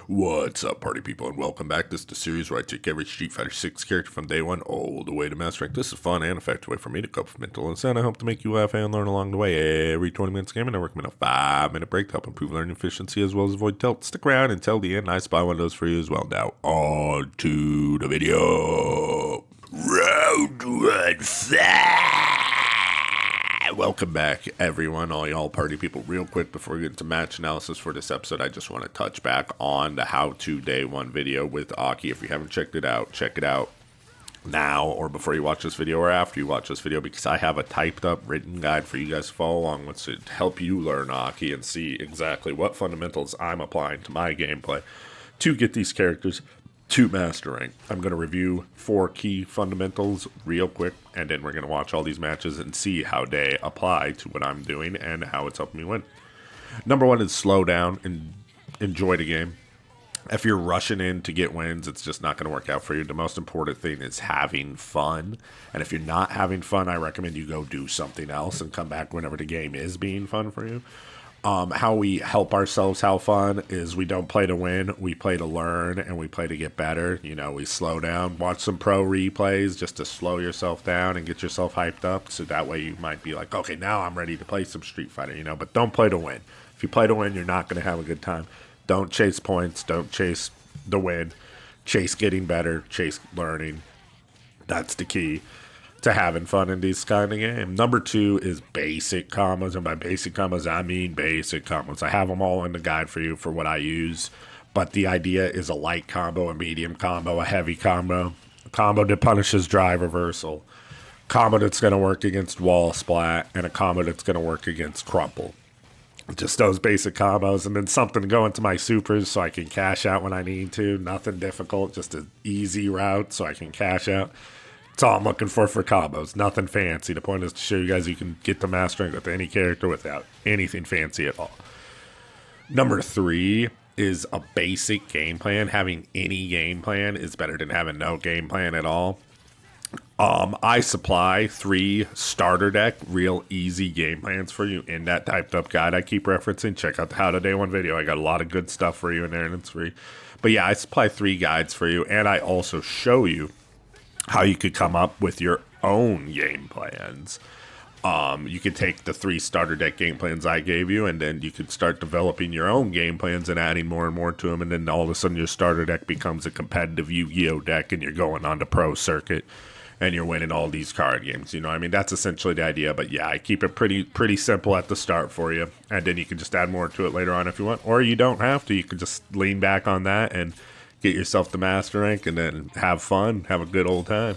What's up, party people, and welcome back. This is the series where I take every Street Fighter 6 character from day one all the way to master rank. This is a fun and effective way for me to cope with mental illness, and I hope to make you laugh and learn along the way. Every 20 minutes gaming, I recommend a 5-minute break to help improve learning efficiency as well as avoid tilt. Stick around until the end. I spy one of those for you as well. Now, on to the video. Round one, fight! Welcome back, everyone, all y'all party people. Real quick, before we get into match analysis for this episode, I just want to touch back on the how-to day one video with A.K.I. If you haven't checked it out, check it out now or before you watch this video or after you watch this video, because I have a typed up written guide for you guys to follow along with to help you learn A.K.I. and see exactly what fundamentals I'm applying to my gameplay to get these characters to master rank. I'm going to review 4 key fundamentals real quick, and then we're going to watch all these matches and see how they apply to what I'm doing and how it's helping me win. Number 1 is slow down and enjoy the game. If you're rushing in to get wins, it's just not going to work out for you. The most important thing is having fun. And if you're not having fun, I recommend you go do something else and come back whenever the game is being fun for you. How we help ourselves have fun is we don't play to win, we play to learn, and we play to get better. You know, we slow down, watch some pro replays just to slow yourself down and get yourself hyped up. So that way you might be like, okay, now I'm ready to play some Street Fighter, but don't play to win. If you play to win, you're not going to have a good time. Don't chase points, don't chase the win. Chase getting better, chase learning. That's the key to having fun in these kind of games. Number 2 is basic combos, and by basic combos I mean basic combos. I have them all in the guide for you for what I use, but the idea is a light combo, a medium combo, a heavy combo, a combo that punishes drive reversal, combo that's going to work against wall splat, and a combo that's going to work against crumple. Just those basic combos, and then something to go into my supers so I can cash out when I need to. Nothing difficult, just an easy route so I can cash out. That's all I'm looking for combos. Nothing fancy. The point is to show you guys you can get to mastering with any character without anything fancy at all. Number 3 is a basic game plan. Having any game plan is better than having no game plan at all. I supply 3 starter deck, real easy game plans for you in that typed up guide I keep referencing. Check out the How to Day 1 video. I got a lot of good stuff for you in there, and it's free. But yeah, I supply 3 guides for you, and I also show you how you could come up with your own game plans. You could take the 3 starter deck game plans I gave you, and then you could start developing your own game plans and adding more and more to them, and then all of a sudden your starter deck becomes a competitive Yu-Gi-Oh deck, and you're going on the pro circuit, and you're winning all these card games. That's essentially the idea. But yeah, I keep it pretty simple at the start for you, and then you can just add more to it later on if you want, or you don't have to. You can just lean back on that and get yourself to master rank and then have fun, have a good old time.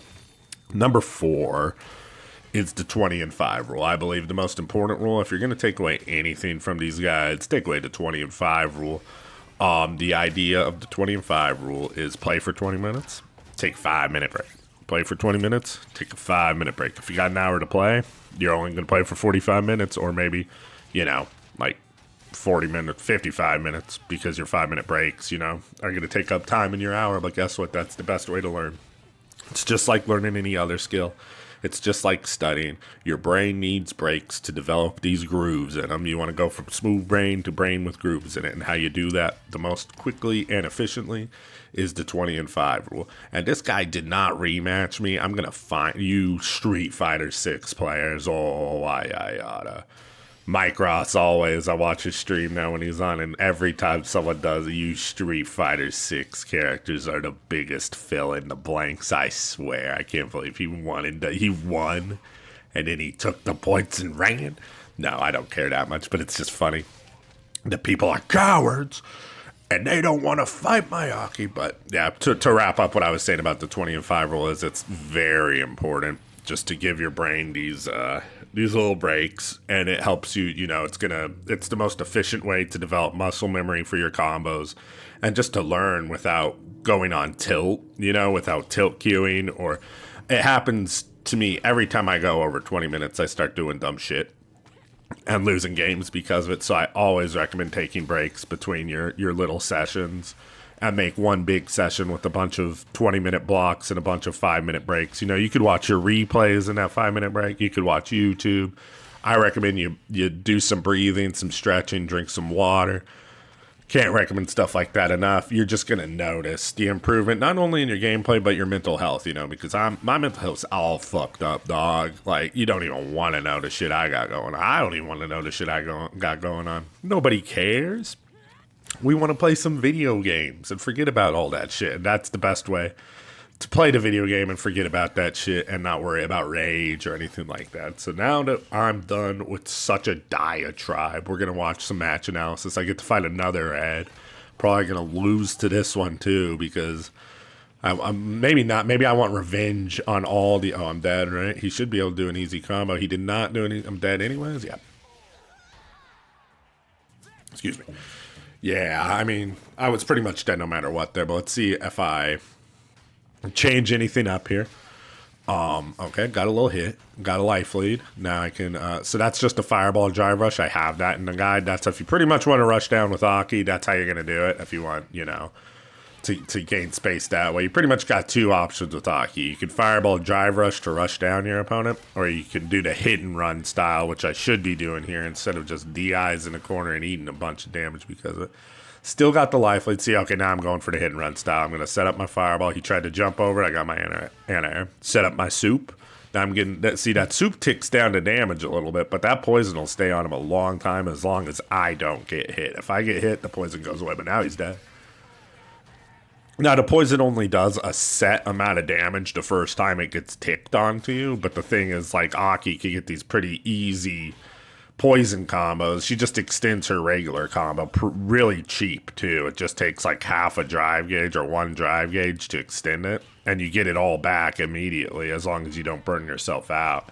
Number 4 is the 20 and 5 rule. I believe the most important rule. If you're going to take away anything from these guides, take away the 20 and 5 rule. The idea of the 20 and 5 rule is play for 20 minutes, take 5-minute break. Play for 20 minutes, take a 5-minute break. If you got an hour to play, you're only going to play for 45 minutes or maybe, like 40 minutes, 55 minutes, because your 5-minute breaks, are going to take up time in your hour. But guess what? That's the best way to learn. It's just like learning any other skill. It's just like studying. Your brain needs breaks to develop these grooves in them. You want to go from smooth brain to brain with grooves in it. And how you do that the most quickly and efficiently is the 20 and 5 rule. And this guy did not rematch me. I'm going to find you Street Fighter 6 players. Oh, yada. Mike Ross always, I watch his stream now when he's on, and every time someone does, you Street Fighter 6 characters are the biggest fill in the blanks, I swear. I can't believe he won, and then he took the points and ran. No, I don't care that much, but it's just funny. The people are cowards, and they don't want to fight my A.K.I. But yeah, to wrap up what I was saying about the 20 and 5 rule is it's very important just to give your brain these little breaks, and it helps you. It's the most efficient way to develop muscle memory for your combos, and just to learn without going on tilt. Without tilt queuing, or it happens to me every time I go over 20 minutes. I start doing dumb shit and losing games because of it. So I always recommend taking breaks between your little sessions and make one big session with a bunch of 20-minute blocks and a bunch of 5-minute breaks. You could watch your replays in that 5-minute break. You could watch YouTube. I recommend you do some breathing, some stretching, drink some water, Can't recommend stuff like that enough. You're just gonna notice the improvement, not only in your gameplay but your mental health. You know, because my mental health's all fucked up, dog. Like you don't even want to know the shit I got going on. I don't even want to know the shit got going on. Nobody cares. We want to play some video games and forget about all that shit. And that's the best way to play the video game and forget about that shit and not worry about rage or anything like that. So now that I'm done with such a diatribe, we're going to watch some match analysis. I get to fight another ad. Probably going to lose to this one too because I'm maybe not. Maybe I want revenge on all the... Oh, I'm dead, right? He should be able to do an easy combo. He did not do any... I'm dead anyways? Yeah. Excuse me. Yeah, I mean, I was pretty much dead no matter what there, but let's see if I... change anything up here. Okay, got a little hit, got a life lead. Now I can, so that's just a fireball drive rush. I have that in the guide. That's if you pretty much want to rush down with A.K.I, that's how you're going to do it. If you want, you know, to gain space that way. You pretty much got two options with A.K.I. You can fireball drive rush to rush down your opponent, or you can do the hit and run style, which I should be doing here instead of just DIs in the corner and eating a bunch of damage because of it. Still got the life lead. See, okay, now I'm going for the hit and run style. I'm going to set up my fireball. He tried to jump over it. I got my anti-air. Set up my soup. Now I'm getting that. See, that soup ticks down to damage a little bit, but that poison will stay on him a long time as long as I don't get hit. If I get hit, the poison goes away, but now he's dead. Now, the poison only does a set amount of damage the first time it gets ticked onto you, but the thing is, like, A.K.I can get these pretty easy poison combos. She just extends her regular combo really cheap too. It just takes like half a drive gauge or one drive gauge to extend it, and you get it all back immediately as long as you don't burn yourself out.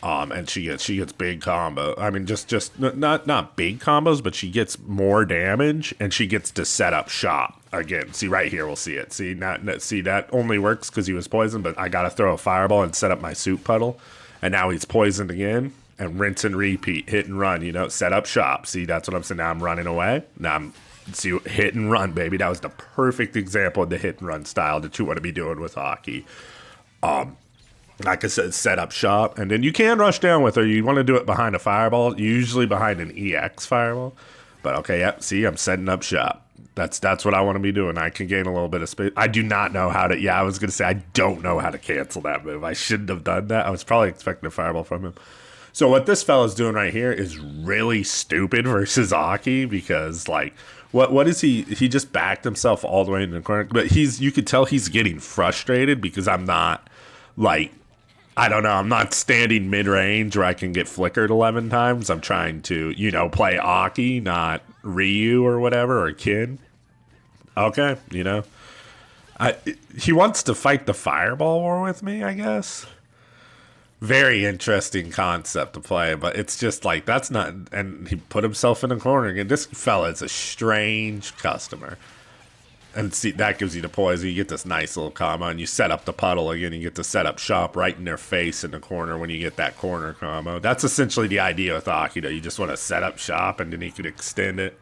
And she gets big combo. I mean, just not big combos, but she gets more damage, and she gets to set up shop again. See right here, we'll see it. See that only works because he was poisoned, but I gotta throw a fireball and set up my soup puddle, and now he's poisoned again. And rinse and repeat, hit and run, you know, set up shop. See, that's what I'm saying. Now I'm running away. Now I'm, see, hit and run, baby. That was the perfect example of the hit and run style that you want to be doing with A.K.I. Like I said, set up shop. And then you can rush down with her. You want to do it behind a fireball, usually behind an EX fireball. But okay, yep, see, I'm setting up shop. That's what I want to be doing. I can gain a little bit of space. I do not know how to, yeah, I was going to say, I don't know how to cancel that move. I shouldn't have done that. I was probably expecting a fireball from him. So what this fella's doing right here is really stupid versus A.K.I because, like, what is he? He just backed himself all the way into the corner. But you could tell he's getting frustrated because I'm not, like, I don't know, I'm not standing mid-range where I can get flickered 11 times. I'm trying to, you know, play A.K.I, not Ryu or whatever, or Kin. Okay, you know. He wants to fight the fireball war with me, I guess. Very interesting concept to play, but it's just like, that's not, and he put himself in a corner again. This fella is a strange customer. And see, that gives you the poison. You get this nice little combo, and you set up the puddle again. You get to set up shop right in their face in the corner when you get that corner combo. That's essentially the idea with A.K.I. You just want to set up shop, and then you could extend it.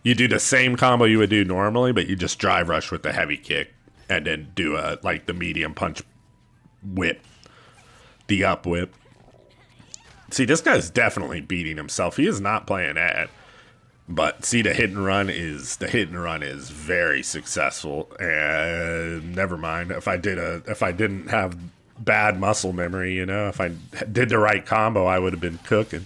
You do the same combo you would do normally, but you just drive rush with the heavy kick, and then do like the medium punch whip. The up whip. See, this guy's definitely beating himself. He is not playing ad. But see, the hit and run is very successful. And never mind. If I didn't have bad muscle memory, you know, if I did the right combo, I would have been cooking.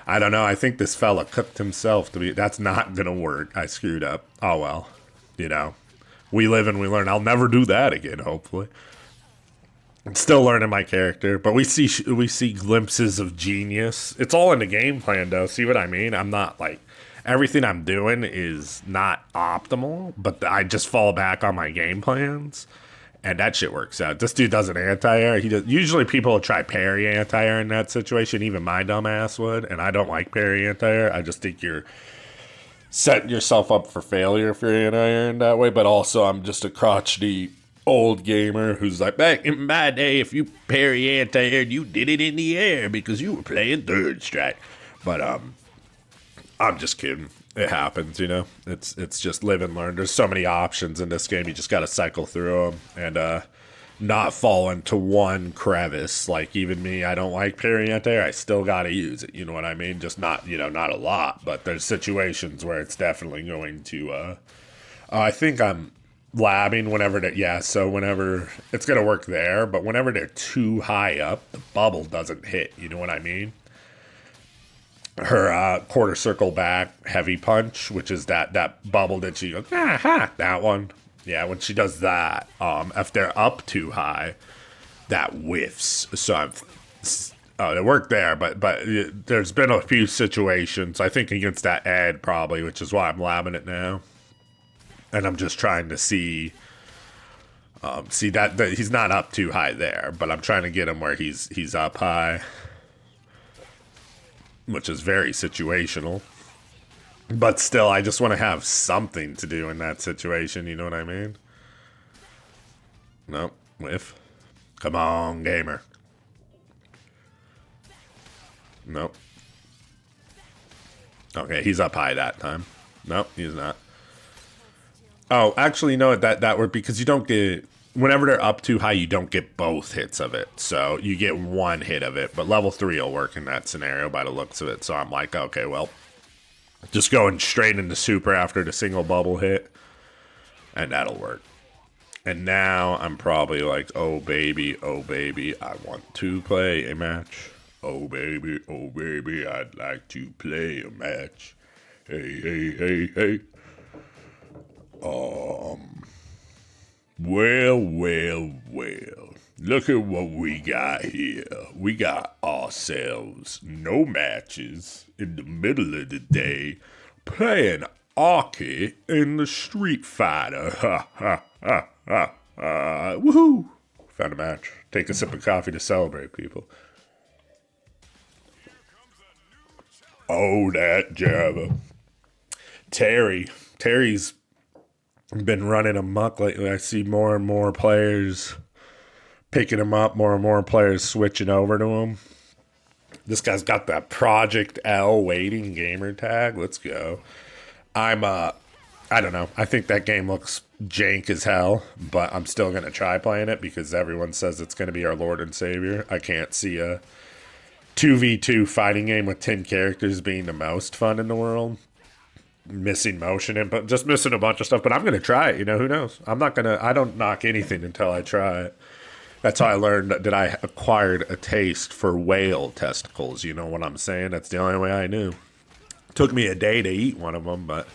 I don't know. I think this fella cooked himself to be. That's not gonna work. I screwed up. Oh well. You know, we live and we learn. I'll never do that again. Hopefully. I'm still learning my character, but we see glimpses of genius. It's all in the game plan, though. See what I mean? I'm not like, everything I'm doing is not optimal, but I just fall back on my game plans, and that shit works out. This dude does an anti-air. Usually people will try parry anti-air in that situation. Even my dumb ass would, and I don't like parry anti-air. I just think you're setting yourself up for failure if you're anti-airing that way, but also I'm just a crotchety old gamer who's like, back in my day, if you parry anti-air, you did it in the air because you were playing third strike. But I'm just kidding. It happens, you know. It's just live and learn. There's so many options in this game. You just got to cycle through them. And not fall into one crevice. Like, even me, I don't like parrying out there. I still got to use it. You know what I mean? Just not, not a lot. But there's situations where it's definitely going to, I think I'm labbing whenever they, yeah, so whenever, it's going to work there. But whenever they're too high up, the bubble doesn't hit. You know what I mean? Her quarter circle back heavy punch, which is that bubble that she goes, that one. Yeah, when she does that, if they're up too high, that whiffs. So it worked there, but there's been a few situations, I think against that Ed probably, which is why I'm labbing it now. And I'm just trying to see that he's not up too high there, but I'm trying to get him where he's up high, which is very situational. But still, I just want to have something to do in that situation, you know what I mean? Nope, whiff. Come on, gamer. Nope. Okay, he's up high that time. Nope, he's not. Oh, actually, no, that worked because you don't get... Whenever they're up too high, you don't get both hits of it. So you get one hit of it. But level 3 will work in that scenario by the looks of it. So I'm like, okay, well... Just going straight into super after the single bubble hit. And that'll work. And now I'm probably like, oh baby, I want to play a match. Oh baby, I'd like to play a match. Hey. Well. Look at what we got here. We got ourselves no matches in the middle of the day playing A.K.I in the Street Fighter. Woohoo! Found a match. Take a sip of coffee to celebrate, people. Oh, that Java. Terry's been running amok lately. I see more and more players picking him up, more and more players switching over to him. This guy's got that Project L waiting gamer tag. Let's go. I don't know. I think that game looks jank as hell, but I'm still going to try playing it because everyone says it's going to be our Lord and Savior. I can't see a 2v2 fighting game with 10 characters being the most fun in the world. Missing motion input, just missing a bunch of stuff, but I'm going to try it. Who knows? I don't knock anything until I try it. That's how I learned that I acquired a taste for whale testicles. You know what I'm saying? That's the only way I knew. Took me a day to eat one of them, but,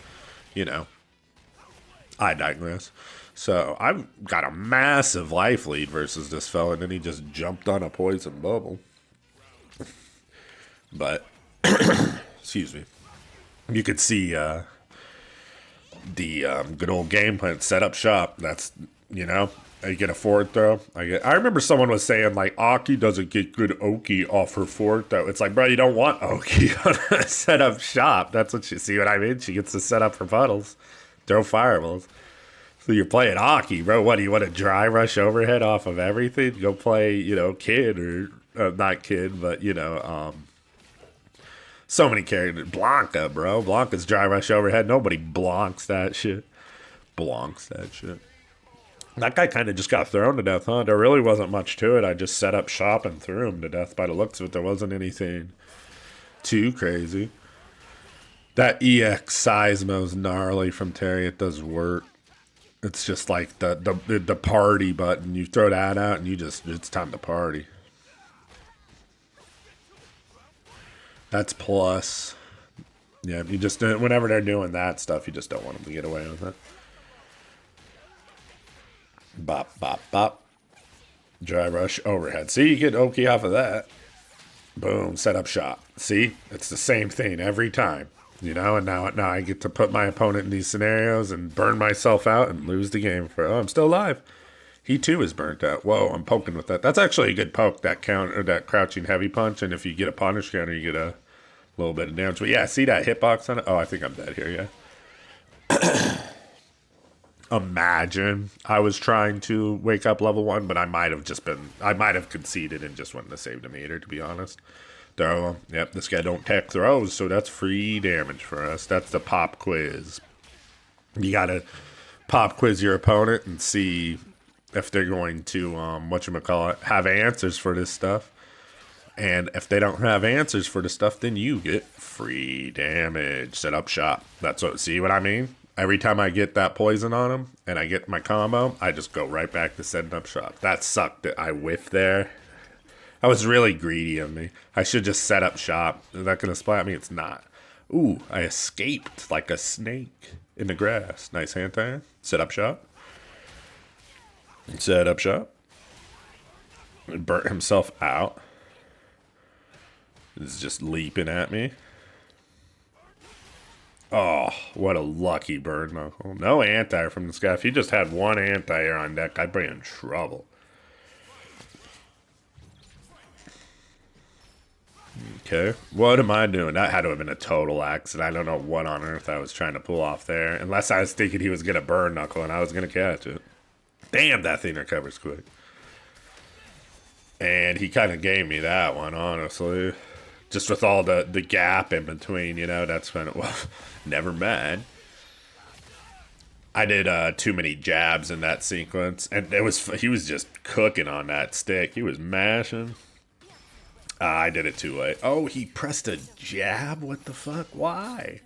I digress. So I've got a massive life lead versus this fella, and then he just jumped on a poison bubble. But, excuse me. You could see the good old game plan, set up shop. That's, you get a forward throw. I remember someone was saying, like, Aki doesn't get good Oki off her forward throw. It's like, bro, you don't want Oki on a set up shop. That's what you see what I mean? She gets to set up for puddles, throw fireballs. So you're playing Aki, bro. What, do you want to dry rush overhead off of everything? Go play, kid or not kid, but, so many characters. Blanca, bro. Blanca's dry rush overhead. Nobody blonks that shit. That guy kind of just got thrown to death, huh? There really wasn't much to it. I just set up shop and threw him to death by the looks of it. There wasn't anything too crazy. That EX Seismo's gnarly from Terry. It does work. It's just like the party button. You throw that out and it's time to party. That's plus. Yeah, you just, whenever they're doing that stuff, you just don't want them to get away with it. Bop. Dry rush overhead. See, you get Oki off of that. Boom, set up shot. See, it's the same thing every time. And now I get to put my opponent in these scenarios and burn myself out and lose the game for, I'm still alive. He too is burnt out. Whoa, I'm poking with that. That's actually a good poke, that counter, that crouching heavy punch. And if you get a punish counter, you get a little bit of damage. But yeah, see that hitbox on it? Oh, I think I'm dead here, yeah. Imagine I was trying to wake up level 1, but I might have conceded and just wouldn't have saved a meter, to be honest. Throw him. Yep, this guy don't tech throws, so that's free damage for us. That's the pop quiz. You gotta pop quiz your opponent and see if they're going to, whatchamacallit, have answers for this stuff. And if they don't have answers for the stuff, then you get free damage. Set up shop. That's what, see what I mean? Every time I get that poison on them and I get my combo, I just go right back to setting up shop. That sucked that I whiffed there. That was really greedy of me. I should just set up shop. Is that going to splat me? It's not. Ooh, I escaped like a snake in the grass. Nice hand tie. Set up shop. Set up shop. He burnt himself out. He's just leaping at me. Oh, what a lucky bird knuckle. No anti from this guy. If he just had one anti-air on deck, I'd be in trouble. Okay, what am I doing? That had to have been a total accident. I don't know what on earth I was trying to pull off there. Unless I was thinking he was going to burn knuckle and I was going to catch it. Damn, that thing recovers quick. And he kind of gave me that one, honestly. Just with all the gap in between, you know, that's when it was. Never mind. I did too many jabs in that sequence. And he was just cooking on that stick. He was mashing. I did it too late. Oh, he pressed a jab? What the fuck? Why?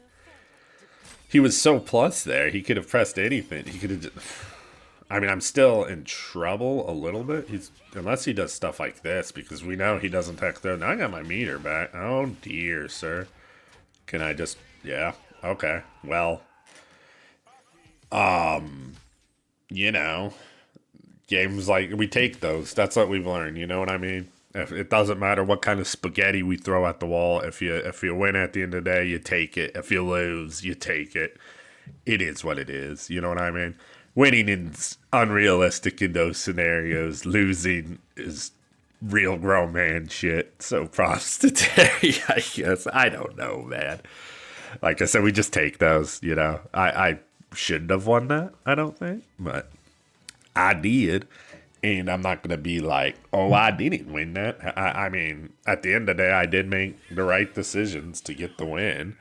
He was so plus there. He could have pressed anything. He could have just... I mean, I'm still in trouble a little bit. Unless he does stuff like this, because we know he doesn't tech throw. Now I got my meter back. Oh, dear, sir. Can I just... Yeah. Okay. Well. You know. Games like... We take those. That's what we've learned. You know what I mean? If it doesn't matter what kind of spaghetti we throw at the wall. If you win at the end of the day, you take it. If you lose, you take it. It is what it is. You know what I mean? Winning is unrealistic in those scenarios. Losing is real grown man shit. So props to Terry, I guess. I don't know, man. Like I said, we just take those, you know. I shouldn't have won that, I don't think. But I did. And I'm not going to be like, oh, I didn't win that. I mean, at the end of the day, I did make the right decisions to get the win.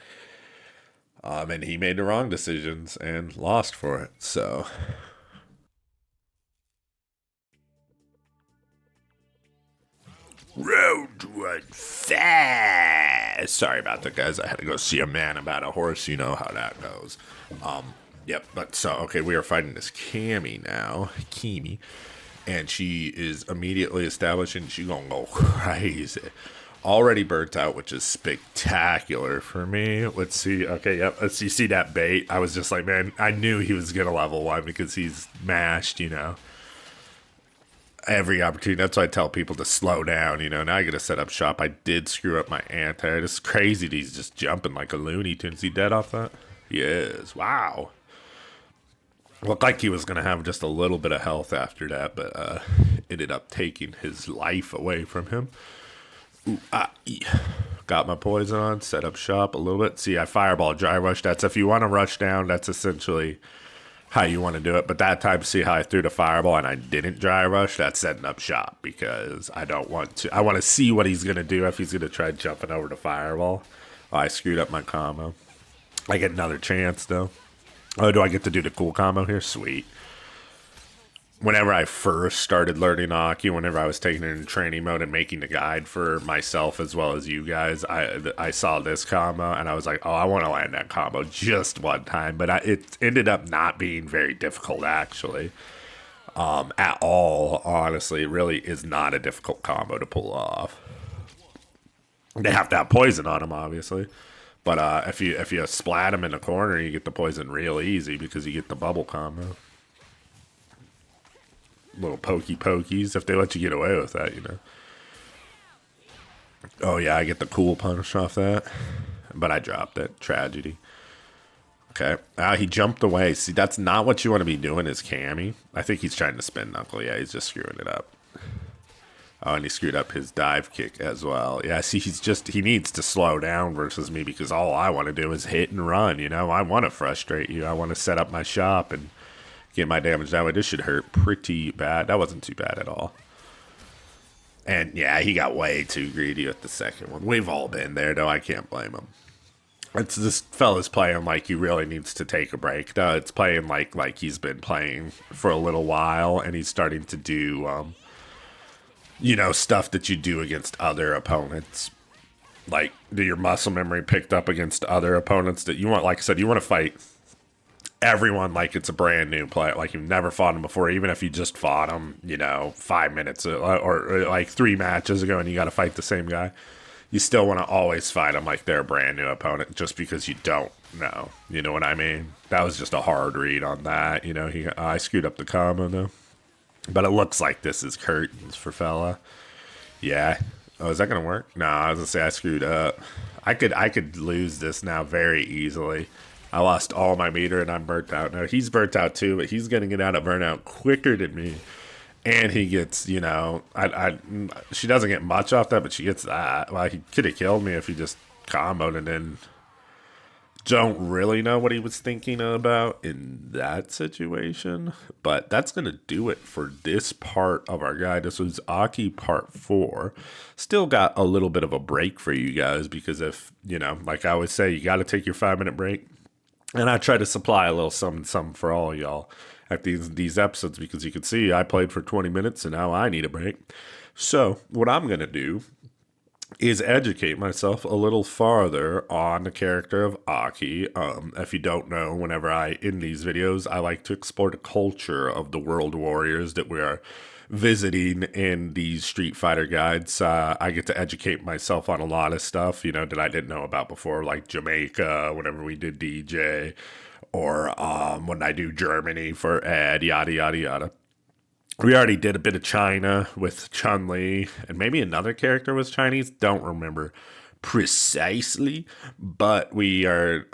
And he made the wrong decisions and lost for it. So. Round one fast. Sorry about that, guys. I had to go see a man about a horse. You know how that goes. Yep. But so, okay, we are fighting this Cammy now. Kimi. And she is immediately established and she's going to go crazy. Already burnt out, which is spectacular for me. Let's see. Okay, yep. Let's see that bait. I was just like, man, I knew he was going to level 1 because he's mashed, you know. Every opportunity. That's why I tell people to slow down, you know. Now I got to set up shop. I did screw up my anti. It's crazy that he's just jumping like a Looney Tune. Is he dead off that? He is. Wow. Looked like he was going to have just a little bit of health after that, but ended up taking his life away from him. Ooh, got my poison on, set up shop a little bit. See, I fireball dry rush. That's if you want to rush down, that's essentially how you want to do it. But that time, see how I threw the fireball and I didn't dry rush? That's setting up shop because I don't want to. I want to see what he's going to do if he's going to try jumping over the fireball. Oh, I screwed up my combo. I get another chance, though. Oh, do I get to do the cool combo here? Sweet. Whenever I first started learning AKI, whenever I was taking it in training mode and making the guide for myself as well as you guys, I saw this combo and I was like, oh, I want to land that combo just one time. But it ended up not being very difficult, actually. At all, honestly. It really is not a difficult combo to pull off. They have to have poison on them, obviously. But if you splat them in the corner, you get the poison real easy because you get the bubble combo. Little pokies, if they let you get away with that, you know. Oh, yeah, I get the cool punish off that. But I dropped it. Tragedy. Okay. He jumped away. See, that's not what you want to be doing as Cammy. I think he's trying to spin knuckle. Yeah, he's just screwing it up. Oh, and he screwed up his dive kick as well. Yeah, see, he needs to slow down versus me because all I want to do is hit and run, you know? I want to frustrate you. I want to set up my shop and get my damage that way. This should hurt pretty bad. That wasn't too bad at all. And, yeah, he got way too greedy with the second one. We've all been there, though. I can't blame him. It's this fella's playing like he really needs to take a break. It's playing like he's been playing for a little while, and he's starting to do stuff that you do against other opponents. Like, do your muscle memory picked up against other opponents that you want? Like I said, you want to fight everyone like it's a brand new player, like you've never fought him before, even if you just fought him, 5 minutes or like 3 matches ago, and you got to fight the same guy. You still want to always fight them like they're a brand new opponent, just because you don't know. You know what I mean? That was just a hard read on that. I screwed up the combo though, but it looks like this is curtains for fella. Yeah. Oh, is that gonna work? No, I was gonna say I screwed up. I could lose this now very easily. I lost all my meter and I'm burnt out. Now he's burnt out too, but he's gonna get out of burnout quicker than me. And he gets, she doesn't get much off that, but she gets that. Well, he could have killed me if he just comboed, and then don't really know what he was thinking about in that situation. But that's going to do it for this part of our guide. This was AKI part 4. Still got a little bit of a break for you guys, because if, like I always say, you got to take your 5-minute break. And I try to supply a little something for all y'all at these episodes, because you can see I played for 20 minutes and now I need a break. So what I'm going to do is educate myself a little farther on the character of Aki. If you don't know, whenever in these videos, I like to explore the culture of the world warriors that we are visiting in these Street Fighter guides. I get to educate myself on a lot of stuff, that I didn't know about before, like Jamaica, whenever we did DJ, or when I do Germany for Ed, yada, yada, yada. We already did a bit of China with Chun-Li, and maybe another character was Chinese. Don't remember precisely, but we are,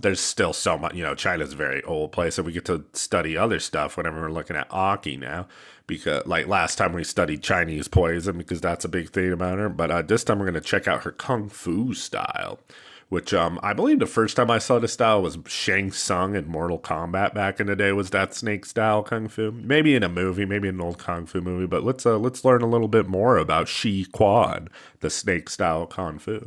there's still so much, China's a very old place, and we get to study other stuff whenever we're looking at Aki now, because like last time we studied Chinese poison, because that's a big thing about her, but this time we're going to check out her Kung Fu style, which I believe the first time I saw the style was Shang Tsung in Mortal Kombat back in the day. Was that snake style Kung Fu? Maybe in a movie, maybe in an old Kung Fu movie. But let's learn a little bit more about Shi Quan, the snake style Kung Fu.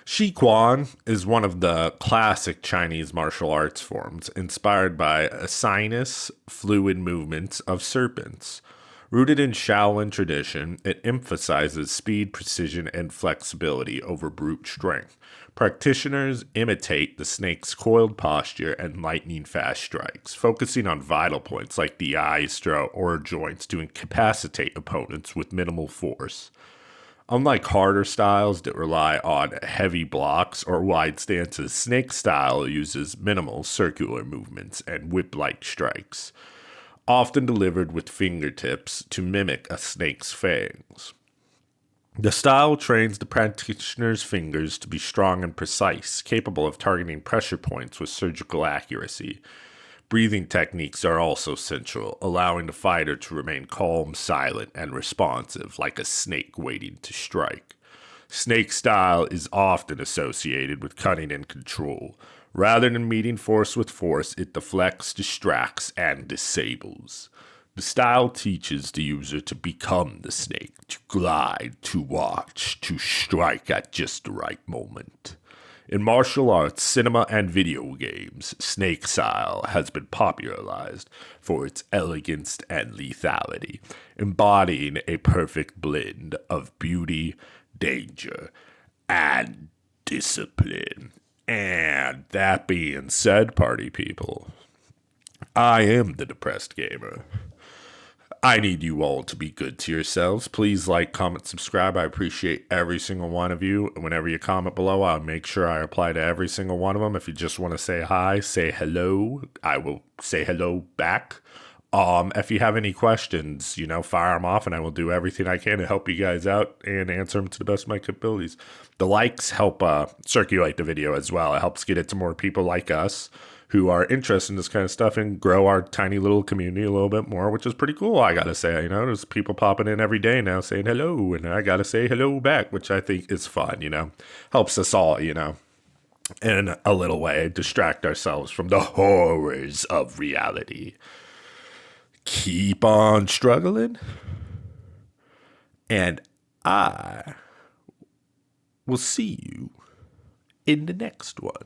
Shi Quan is one of the classic Chinese martial arts forms, inspired by sinus fluid movements of serpents. Rooted in Shaolin tradition, it emphasizes speed, precision, and flexibility over brute strength. Practitioners imitate the snake's coiled posture and lightning fast strikes, focusing on vital points like the eyes, throat, or joints to incapacitate opponents with minimal force. Unlike harder styles that rely on heavy blocks or wide stances, snake style uses minimal circular movements and whip-like strikes, often delivered with fingertips to mimic a snake's fangs. The style trains the practitioner's fingers to be strong and precise, capable of targeting pressure points with surgical accuracy. Breathing techniques are also central, allowing the fighter to remain calm, silent, and responsive, like a snake waiting to strike. Snake style is often associated with cunning and control. Rather than meeting force with force, it deflects, distracts, and disables. The style teaches the user to become the snake, to glide, to watch, to strike at just the right moment. In martial arts, cinema, and video games, snake style has been popularized for its elegance and lethality, embodying a perfect blend of beauty, danger, and discipline. And that being said, party people, I am the depressed gamer. I need you all to be good to yourselves. Please like, comment, subscribe. I appreciate every single one of you. Whenever you comment below, I'll make sure I reply to every single one of them. If you just want to say hi, say hello, I will say hello back. If you have any questions, fire them off, and I will do everything I can to help you guys out and answer them to the best of my abilities. The likes help circulate the video as well. It helps get it to more people like us who are interested in this kind of stuff and grow our tiny little community a little bit more, which is pretty cool, I gotta say. There's people popping in every day now saying hello, and I gotta say hello back, which I think is fun, helps us all, in a little way, distract ourselves from the horrors of reality. Keep on struggling And I will see you in the next one.